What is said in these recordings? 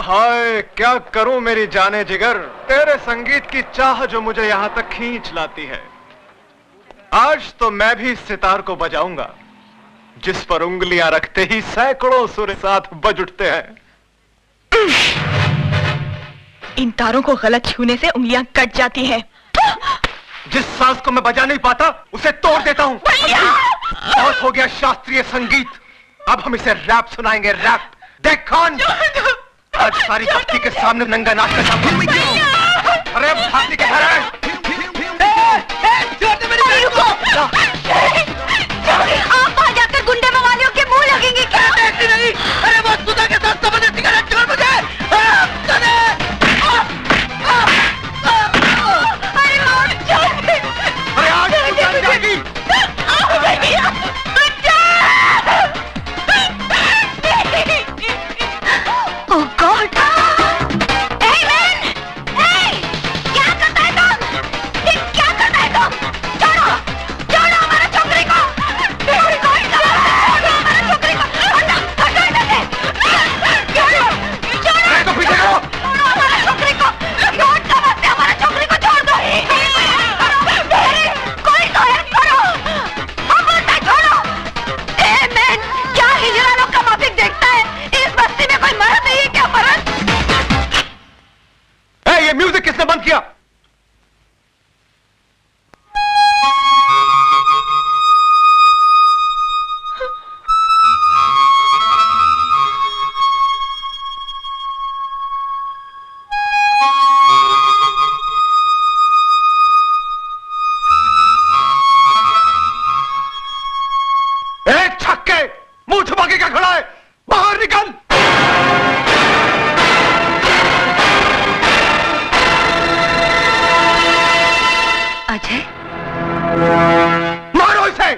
हाय क्या करूं मेरी जाने जिगर, तेरे संगीत की चाह जो मुझे यहां तक खींच लाती है। आज तो मैं भी इस सितार को बजाऊंगा जिस पर उंगलियां रखते ही सैकड़ों सुर साथ बज उठते हैं। इन तारों को गलत छूने से उंगलियां कट जाती हैं। जिस सांस को मैं बजा नहीं पाता उसे तोड़ देता हूं। बहुत हो गया शास्त्रीय संगीत, अब हम इसे रैप सुनाएंगे, रैप। देख कौन आज सारी भक्ति के सामने नंगा नाच का। अरे भाती के घर आप वहां जाकर गुंडे मवालियों के मुंह लगेंगे क्या? नहीं, अरे वो सुधा के साथ समझ सिगरेट छोड़ मुझे। अरे आज जान जाएगी। Oh God! Hey man! Hey! क्या करता है तुम? क्या करता है तुम? छोड़ो! छोड़ो हमारे छोकरी को! छोड़ो हमारे छोकरी को! हटो! हटो इधर से! छोड़ो! छोड़ो! तो पीछे करो! छोड़ो हमारे छोकरी को! छोड़ दो मत, हमारे छोकरी को छोड़ दो! कोई तो हेल्प करो! हम बोलते छोड़ो! Hey man! क्या हिजड़ालों का माफिक देखता है? इस बस्ती में कोई मर्द नहीं है क्या? मर्द? ये म्यूजिक किसने बंद किया? छक्के, मुंह छुपा के क्या खड़ा है? बाहर निकल! अजय, मारो इसे!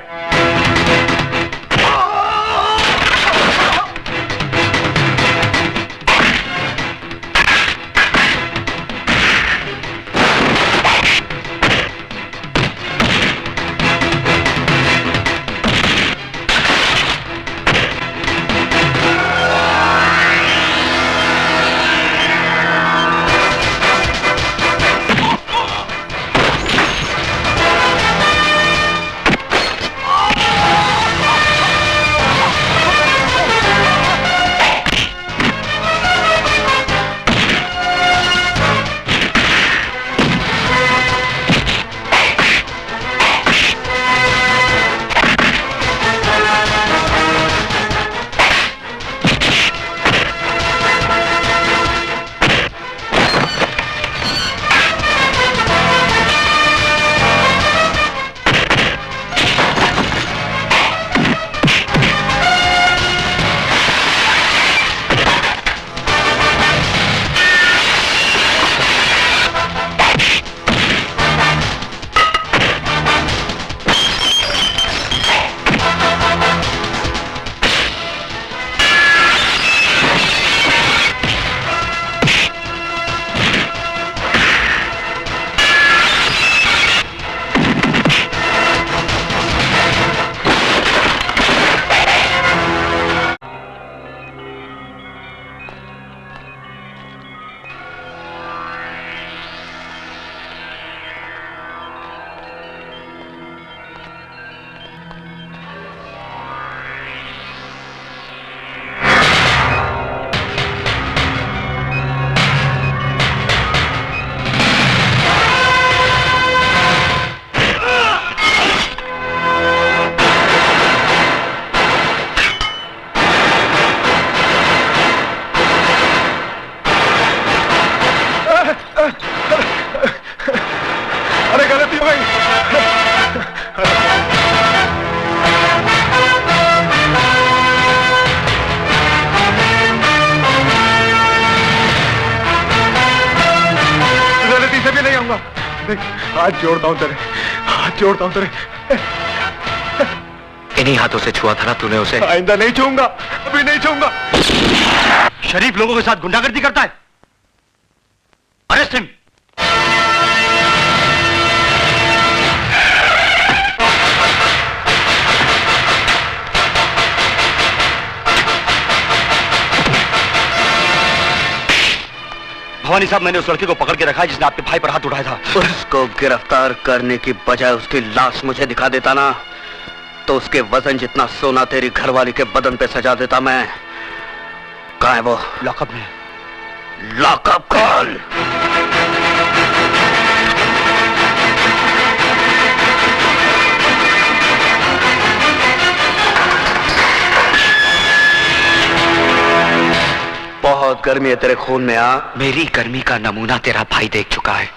हाथ जोड़ता हूं तेरे, हाथ जोड़ता हूं तेरे। इन्हीं हाथों से छुआ था ना तूने उसे? आइंदा नहीं छूऊंगा, अभी नहीं छूऊंगा। शरीफ लोगों के साथ गुंडागर्दी करता है, अरेस्ट हिम। भवानी साहब, मैंने उस लड़के को पकड़ के रखा है जिसने आपके भाई पर हाथ उठाया था। उसको गिरफ्तार करने की बजाय उसकी लाश मुझे दिखा देता ना, तो उसके वजन जितना सोना तेरी घरवाली के बदन पे सजा देता मैं। कहाँ है वो? लॉकअप में। Lockup call. बहुत गर्मी है तेरे खून में। मेरी गर्मी का नमूना तेरा भाई देख चुका है।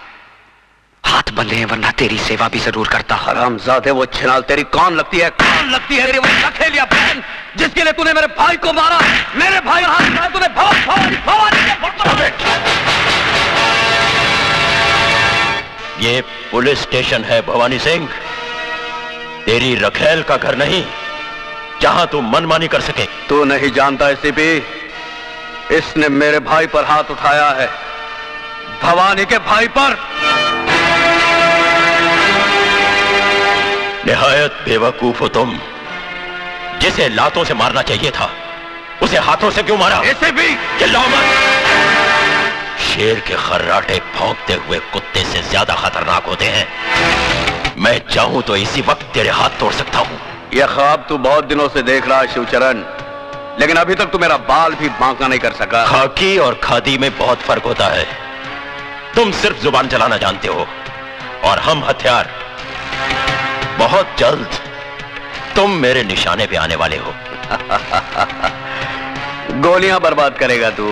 हाथ बंधे हैं, वरना तेरी सेवा भी जरूर करता। हरामजादे, वो छिनाल तेरी कौन लगती है? कौन लगती है तेरी वो लखेलिया बहन, जिसके लिए तूने मेरे भाई को मारा? मेरे भाई हाथ में तूने ये पुलिस स्टेशन है भवानी सिंह, तेरी रखेल का घर नहीं जहां तू मनमानी कर सके। तू नहीं जानता एसीपी, इसने मेरे भाई पर हाथ उठाया है, भवानी के भाई पर। निहायत बेवकूफ हो तुम। जिसे लातों से मारना चाहिए था उसे हाथों से क्यों मारा? एसीपी चिल्लाओ मत। शेर के खर्राटे भौंकते हुए कुत्ते से ज्यादा खतरनाक होते हैं। मैं चाहूं तो इसी वक्त तेरे हाथ तोड़ सकता हूं। यह ख्वाब तू बहुत दिनों से देख रहा है शिवचरण, लेकिन अभी तक तू मेरा बाल भी बांका नहीं कर सका। खाकी और खादी में बहुत फर्क होता है। तुम सिर्फ जुबान चलाना जानते हो और हम हथियार। बहुत जल्द तुम मेरे निशाने पे आने वाले हो। गोलियां बर्बाद करेगा तू।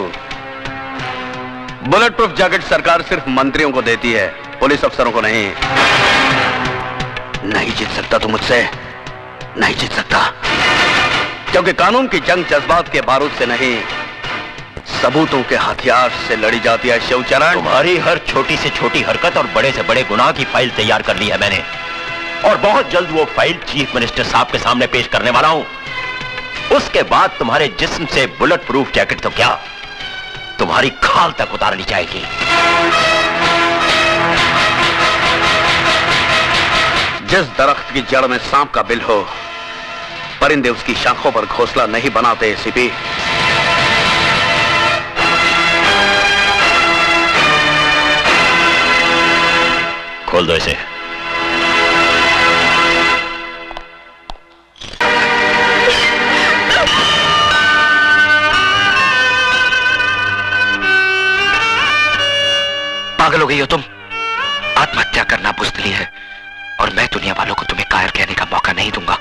बुलेट प्रूफ जैकेट सरकार सिर्फ मंत्रियों को देती है, पुलिस अफसरों को नहीं। नहीं जीत सकता तू मुझसे, नहीं जीत सकता, क्योंकि कानून की जंग जज्बात के बारूद से नहीं, सबूतों के हथियार से लड़ी जाती है शिवचरण। तुम्हारी हर छोटी से छोटी हरकत और बड़े से बड़े गुनाह की फाइल तैयार कर ली है मैंने, और बहुत जल्द वो फाइल चीफ मिनिस्टर साहब के सामने पेश करने वाला हूं। उसके बाद तुम्हारे जिस्म से बुलेट प्रूफ जैकेट तो क्या, तुम्हारी खाल तक उतार ली जाएगी। जिस दरख्त की जड़ में सांप का बिल हो, परिंदे उसकी शाखों पर घोंसला नहीं बनाते एसीपी। खोल दो इसे। पागल हो गई हो तुम? आत्महत्या करना बुज़दिली है, और मैं दुनिया वालों को तुम्हें कायर कहने का मौका नहीं दूंगा।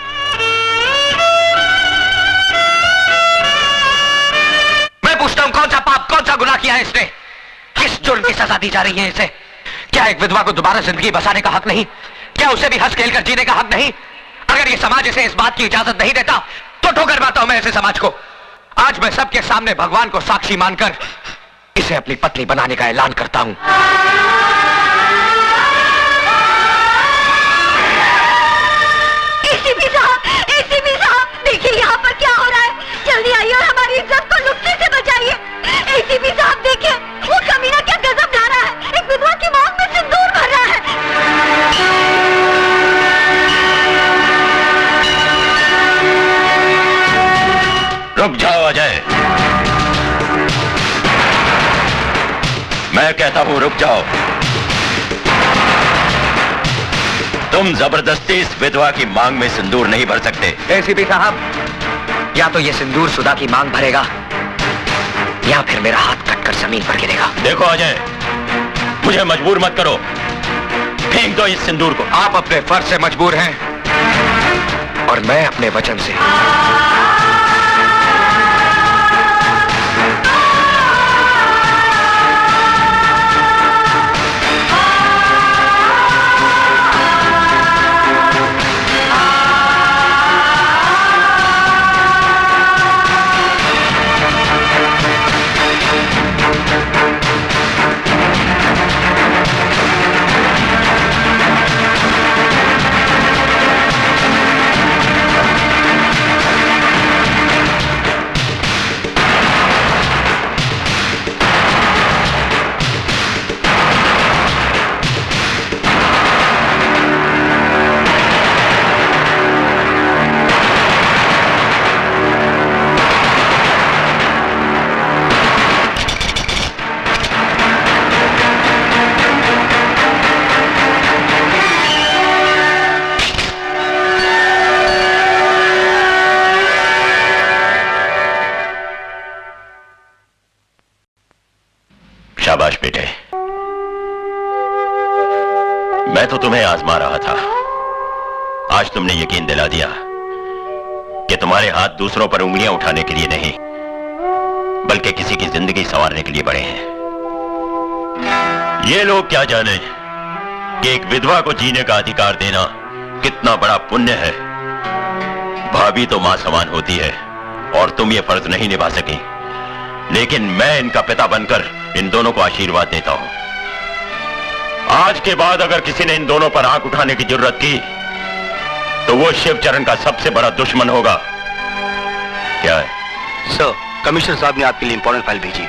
मैं पूछता हूं, कौन सा पाप, कौन सा गुनाह किया है इसने? किस जुर्म की सजा दी जा रही है इसे? क्या एक विधवा को दोबारा जिंदगी बसाने का हक नहीं? क्या उसे भी हंस खेल कर जीने का हक नहीं? अगर ये समाज इसे इस बात की इजाजत नहीं देता तो ठोकर मारता हूं मैं ऐसे समाज को। आज मैं सबके सामने भगवान को साक्षी मानकर इसे अपनी पत्नी बनाने का ऐलान करता हूं। एसीपी साहब, देखिए यहाँ पर क्या हो रहा है। जल्दी आइए और हमारी इज्जत को लुटने से बचाइए। एसीपी साहब देखिए, वो कमीना क्या गजब ला रहा है, एक विधवा की मौत में सिंदूर भर रहा है। रुक जाओ अजय, मैं कहता हूं रुक जाओ। तुम जबरदस्ती इस विधवा की मांग में सिंदूर नहीं भर सकते। एसीपी साहब, या तो ये सिंदूर सुधा की मांग भरेगा या फिर मेरा हाथ कटकर जमीन पर गिरेगा। देखो अजय, मुझे मजबूर मत करो, फेंक दो इस सिंदूर को। आप अपने फर्ज से मजबूर हैं और मैं अपने वचन से। शाबाश बेटे, मैं तो तुम्हें आजमा रहा था। आज तुमने यकीन दिला दिया कि तुम्हारे हाथ दूसरों पर उंगलियां उठाने के लिए नहीं, बल्कि किसी की जिंदगी संवारने के लिए बड़े हैं। ये लोग क्या जाने कि एक विधवा को जीने का अधिकार देना कितना बड़ा पुण्य है। भाभी तो मां समान होती है और तुम ये फर्ज नहीं निभा सकी, लेकिन मैं इनका पिता बनकर इन दोनों को आशीर्वाद देता हूं। आज के बाद अगर किसी ने इन दोनों पर आंख उठाने की जरूरत की तो वो शिवचरण का सबसे बड़ा दुश्मन होगा। क्या है सर, कमिश्नर साहब ने आपके लिए इंपॉर्टेंट फाइल भेजी।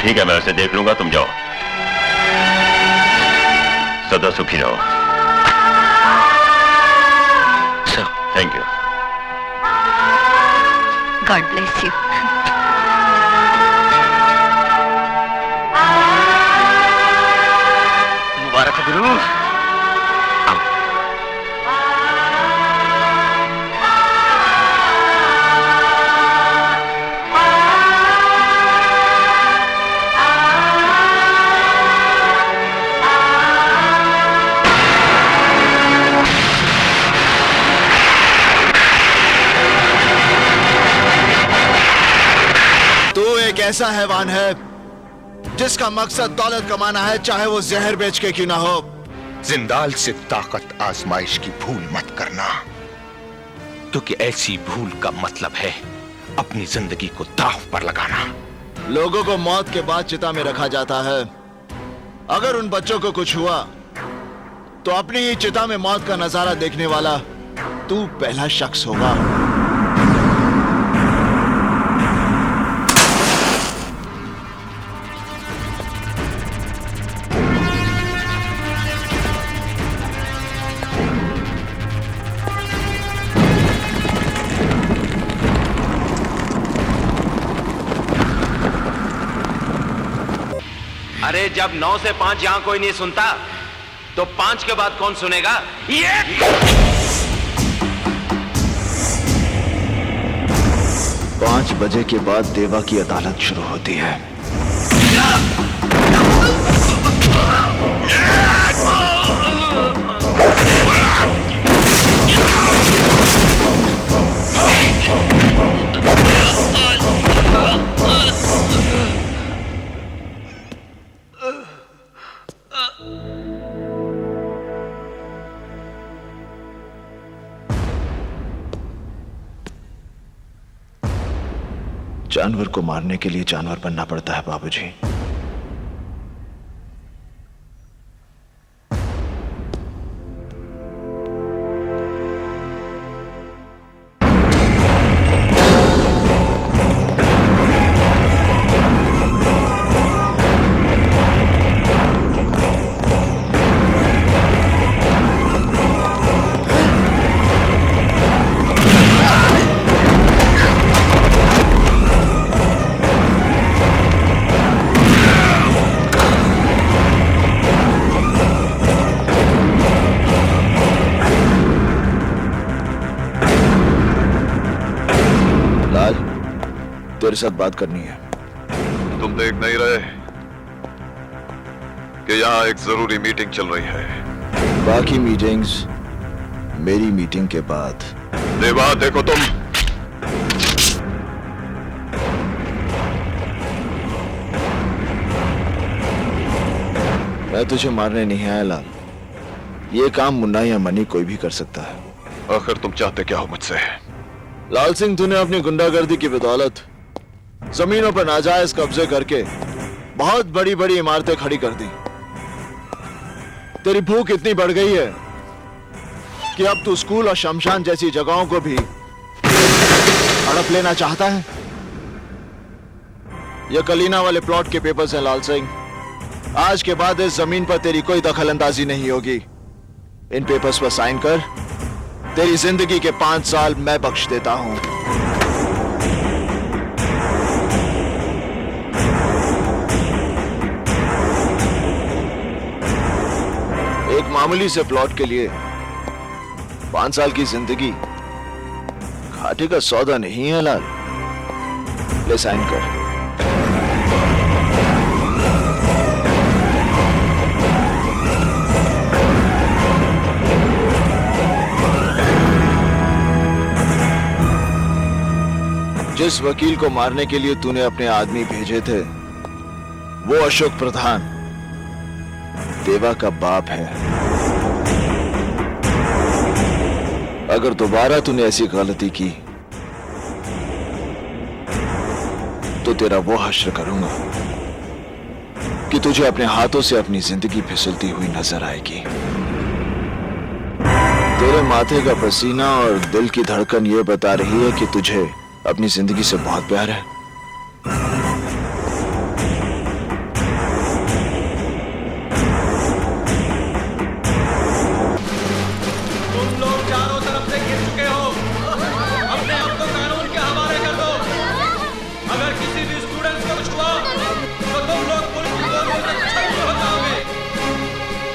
ठीक है, मैं उसे देख लूंगा, तुम जाओ। सदा सुखी रहो। Sir, thank you. God bless you. मुबारक हो गुरु। एक ऐसा हैवान है जिसका मकसद दौलत कमाना है, चाहे वो जहर बेच के क्यों ना हो। जिंदाल से ताकत आजमाइश की भूल मत करना, क्योंकि ऐसी भूल का मतलब है अपनी जिंदगी को दांव पर लगाना। लोगों को मौत के बाद चिता में रखा जाता है। अगर उन बच्चों को कुछ हुआ तो अपनी ही चिता में मौत का नजारा देखने वाला तू पहला शख्स होगा। अरे जब 9 से 5 यहां कोई नहीं सुनता तो 5 के बाद कौन सुनेगा? ये 5 बजे के बाद देवा की अदालत शुरू होती है। जानवर को मारने के लिए जानवर बनना पड़ता है बाबूजी। तेरे साथ बात करनी है। तुम देख नहीं रहे कि यहाँ एक जरूरी मीटिंग चल रही है? बाकी मीटिंग्स मेरी मीटिंग के बाद। देवा, देखो तुम मैं तुझे मारने नहीं आया लाल। ये काम मुन्ना या मनी कोई भी कर सकता है। आखिर तुम चाहते क्या हो मुझसे? लाल सिंह, तूने अपनी गुंडागर्दी की बदौलत जमीनों पर नाजायज कब्जे करके बहुत बड़ी बड़ी इमारतें खड़ी कर दी। तेरी भूख इतनी बढ़ गई है कि अब तू स्कूल और शमशान जैसी जगहों को भी हड़प लेना चाहता है। ये कलीना वाले प्लॉट के पेपर्स हैं लाल सिंह। आज के बाद इस जमीन पर तेरी कोई दखलंदाजी नहीं होगी। इन पेपर्स पर साइन कर, तेरी जिंदगी के 5 साल मैं बख्श देता हूं। एक मामूली से प्लॉट के लिए 5 साल की जिंदगी घाटे का सौदा नहीं है लाल। ले साइन कर। जिस वकील को मारने के लिए तूने अपने आदमी भेजे थे वो अशोक प्रधान देवा का बाप है। अगर दोबारा तूने ऐसी गलती की तो तेरा वो हश्र करूंगा कि तुझे अपने हाथों से अपनी जिंदगी फिसलती हुई नजर आएगी। तेरे माथे का पसीना और दिल की धड़कन ये बता रही है कि तुझे अपनी जिंदगी से बहुत प्यार है। तुम लोग चारों तरफ से घिर चुके हो, अपने आप को कानून के हवाले कर दो। अगर किसी भी स्टूडेंट को कुछ हुआ तो तुम लोग पुलिस की गोलियों से छलनी हो जाओगे।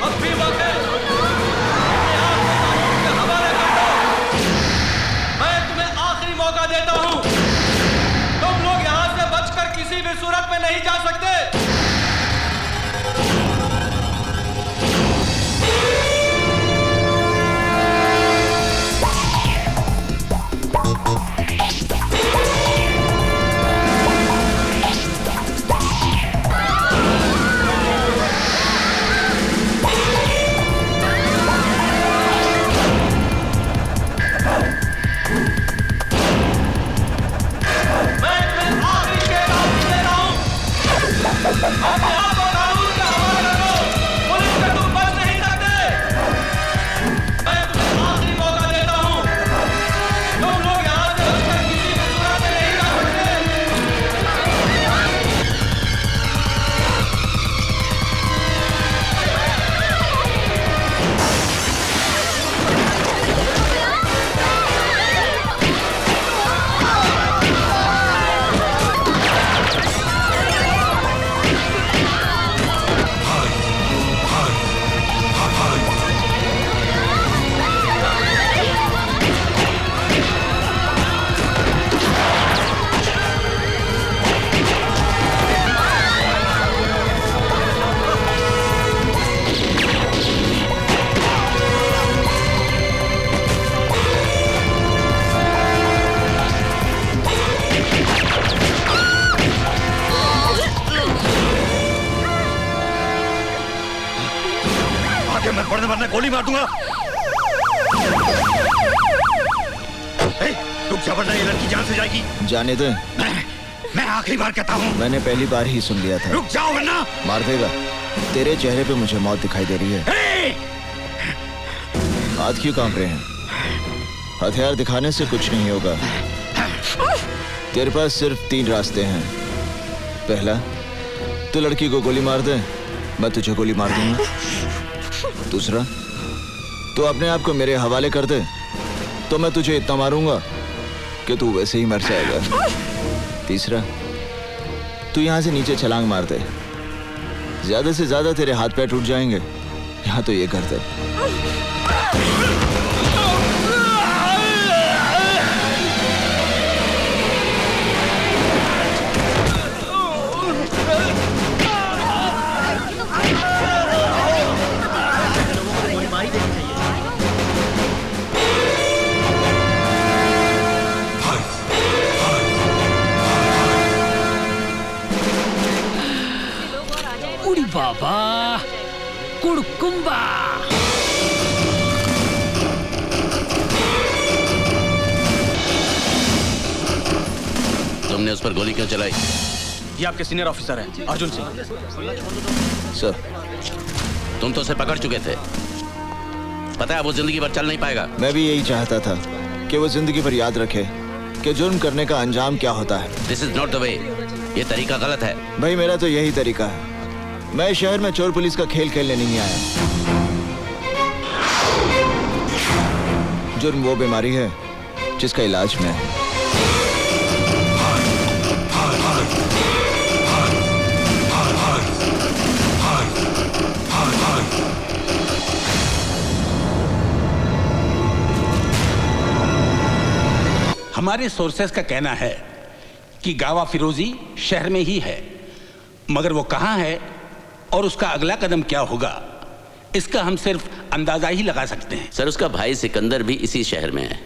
अब भी वक्त है, अपने आप को कानून के हवाले कर दो। मैं तुम्हें आखिरी मौका देता हूं, तुम लोग यहां से बचकर किसी भी सूरत में नहीं जा सकते। मैं गोली मार दूंगा। रुक जा वरना ये लड़की जान से जाएगी। जाने दे। मैं आखिरी बार कहता हूँ। मैंने पहली बार ही सुन लिया था। रुक जाओ वरना मार देगा। तेरे चेहरे पे मुझे मौत दिखाई दे रही है। हाथ क्यों कांप रहे हैं? हथियार दिखाने से कुछ नहीं होगा। तेरे पास सिर्फ 3 रास्ते हैं। पहला, तू लड़की को गोली मार दे, मैं तुझे गोली मार दूंगा। दूसरा, तू अपने आप को मेरे हवाले कर दे तो मैं तुझे इतना मारूंगा कि तू वैसे ही मर जाएगा। तीसरा, तू यहां से नीचे छलांग मार दे, ज्यादा से ज्यादा तेरे हाथ पैर टूट जाएंगे। यहां तो ये कर दे। बाबा कुड़कुम्बा। तुमने उस पर गोली क्यों चलाई? ये आपके सीनियर ऑफिसर हैं, अर्जुन सिंह। सर, तुम तो उसे पकड़ चुके थे, पता है वो जिंदगी भर चल नहीं पाएगा। मैं भी यही चाहता था कि वो जिंदगी भर याद रखे कि जुर्म करने का अंजाम क्या होता है। This is not the way, ये तरीका गलत है। भाई मेरा तो यही तरीका है। मैं शहर में चोर पुलिस का खेल खेलने नहीं आया। जुर्म वो बीमारी है जिसका इलाज मैं है। हमारे सोर्सेस का कहना है कि गावा फिरोजी शहर में ही है, मगर वो कहां है और उसका अगला कदम क्या होगा इसका हम सिर्फ अंदाजा ही लगा सकते हैं। सर, उसका भाई सिकंदर भी इसी शहर में है।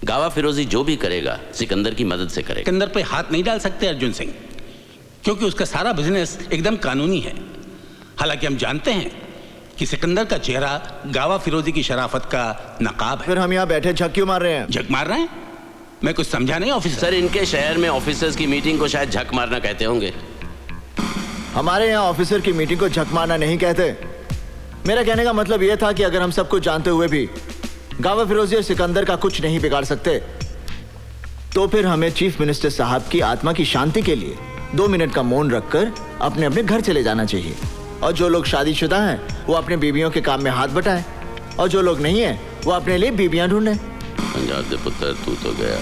गावा फिरोजी जो भी करेगा सिकंदर की मदद से करेगा। सिकंदर पे हाथ नहीं डाल सकते अर्जुन सिंह, क्योंकि उसका सारा बिजनेस एकदम कानूनी है। हालांकि हम जानते हैं कि सिकंदर का चेहरा गावा फिरोजी की शराफत का नकाब है। फिर हम यहाँ बैठे झक क्यों मार रहे हैं? झक मार रहे हैं? मैं कुछ समझा नहीं ऑफिसर। सर, इनके शहर में ऑफिसर्स की मीटिंग को शायद झक मारना कहते होंगे। हमारे यहाँ ऑफिसर की मीटिंग को झक मारना नहीं कहते। मेरा कहने का मतलब यह था कि अगर हम सब कुछ जानते हुए भी गावा फिरोजी और सिकंदर का कुछ नहीं बिगाड़ सकते, तो फिर हमें चीफ मिनिस्टर साहब की आत्मा की शांति के लिए 2 मिनट का मौन रखकर अपने अपने घर चले जाना चाहिए। और जो लोग शादीशुदा हैं वो अपने बीवियों के काम में हाथ बटाएं, और जो लोग नहीं हैं वो अपने लिए बीवियां ढूंढें। पंजाब दे पुत्र, तू तो गया।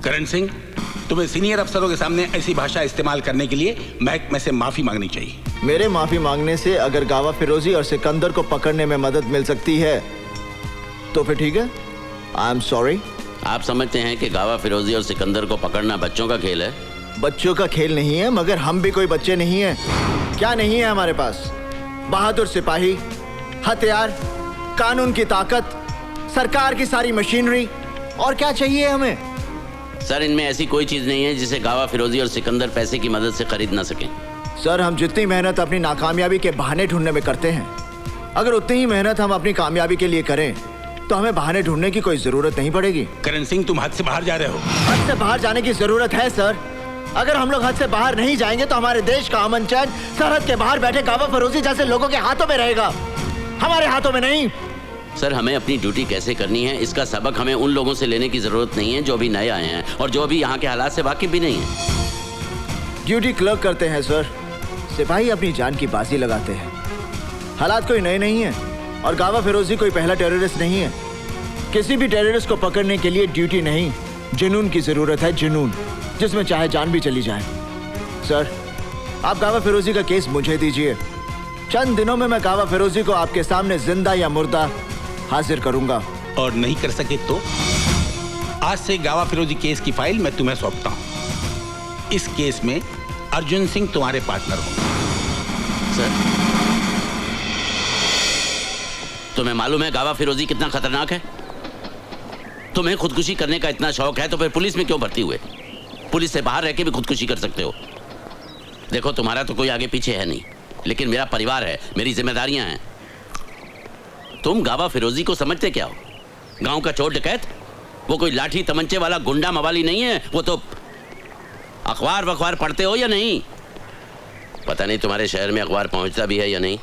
करण सिंह, तुम्हें सीनियर अफसरों के सामने ऐसी भाषा इस्तेमाल करने के लिए महकमे से माफी मांगनी चाहिए। मेरे माफी मांगने से अगर गावा फिरोजी और सिकंदर को पकड़ने में मदद मिल सकती है तो फिर ठीक है, आई एम सॉरी। आप समझते हैं कि गावा फिरोजी और सिकंदर को पकड़ना बच्चों का खेल है? बच्चों का खेल नहीं है, मगर हम भी कोई बच्चे नहीं हैं। क्या नहीं है हमारे पास? बहादुर सिपाही, हथियार, कानून की ताकत, सरकार की सारी मशीनरी, और क्या चाहिए हमें? सर, इनमें ऐसी कोई चीज नहीं है जिसे गावा फिरोजी और सिकंदर पैसे की मदद से खरीद ना सकें। सर, हम जितनी मेहनत अपनी नाकामयाबी के बहाने ढूंढने में करते हैं, अगर उतनी ही मेहनत हम अपनी कामयाबी के लिए करें तो हमें बहाने ढूंढने की कोई जरूरत नहीं पड़ेगी। करण सिंह, तुम हद से बाहर जा रहे हो। हद से बाहर जाने की जरूरत है सर। अगर हम लोग हद से बाहर नहीं जाएंगे तो हमारे देश का अमन चैन सरहद के बाहर बैठे गावा फिरोजी जैसे लोगों के हाथों में रहेगा, हमारे हाथों में नहीं। सर, हमें अपनी ड्यूटी कैसे करनी है इसका सबक हमें उन लोगों से लेने की जरूरत नहीं है जो अभी नए आए हैं और जो अभी यहाँ के हालात से वाकिफ भी नहीं है। ड्यूटी क्लर्क करते हैं सर, सिपाही अपनी जान की बाजी लगाते हैं। हालात कोई नए नहीं है और गावा फिरोजी कोई पहला टेररिस्ट नहीं है। किसी भी टेररिस्ट को पकड़ने के लिए ड्यूटी नहीं, जुनून की जरूरत है, जुनून, जिसमें चाहे जान भी चली जाए। सर, आप गावा फिरोजी का केस मुझे दीजिए, चंद दिनों में मैं गावा फिरोजी को आपके सामने जिंदा या मुर्दा हाजिर करूंगा। और नहीं कर सके तो आज से गावा फिरोजी केस की फाइल मैं तुम्हें सौंपता हूं। इस केस में अर्जुन सिंह तुम्हारे पार्टनर होंगे। सर, तुम्हें मालूम है गावा फिरोजी कितना खतरनाक है? तुम्हें खुदकुशी करने का इतना शौक है तो फिर पुलिस में क्यों भर्ती हुए? पुलिस से बाहर रह के भी खुदकुशी कर सकते हो। देखो, तुम्हारा तो कोई आगे पीछे है नहीं, लेकिन मेरा परिवार है, मेरी जिम्मेदारियां हैं। तुम गावा फिरोजी को समझते क्या हो? गांव का चोर डकैत? वो कोई लाठी तमंचे वाला गुंडा मवाली नहीं है। वो तो अखबार वखबार पढ़ते हो या नहीं? पता नहीं तुम्हारे शहर में अखबार पहुंचता भी है या नहीं।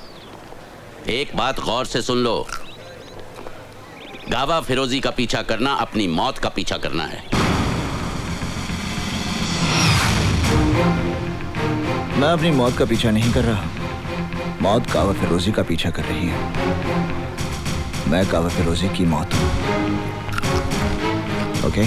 एक बात गौर से सुन लो, गावा फिरोजी का पीछा करना अपनी मौत का पीछा करना है। मैं अपनी मौत का पीछा नहीं कर रहा, मौत गावा फिरोजी का पीछा कर रही है। मैं गावा फिरोजी की मौत हूं। ओके?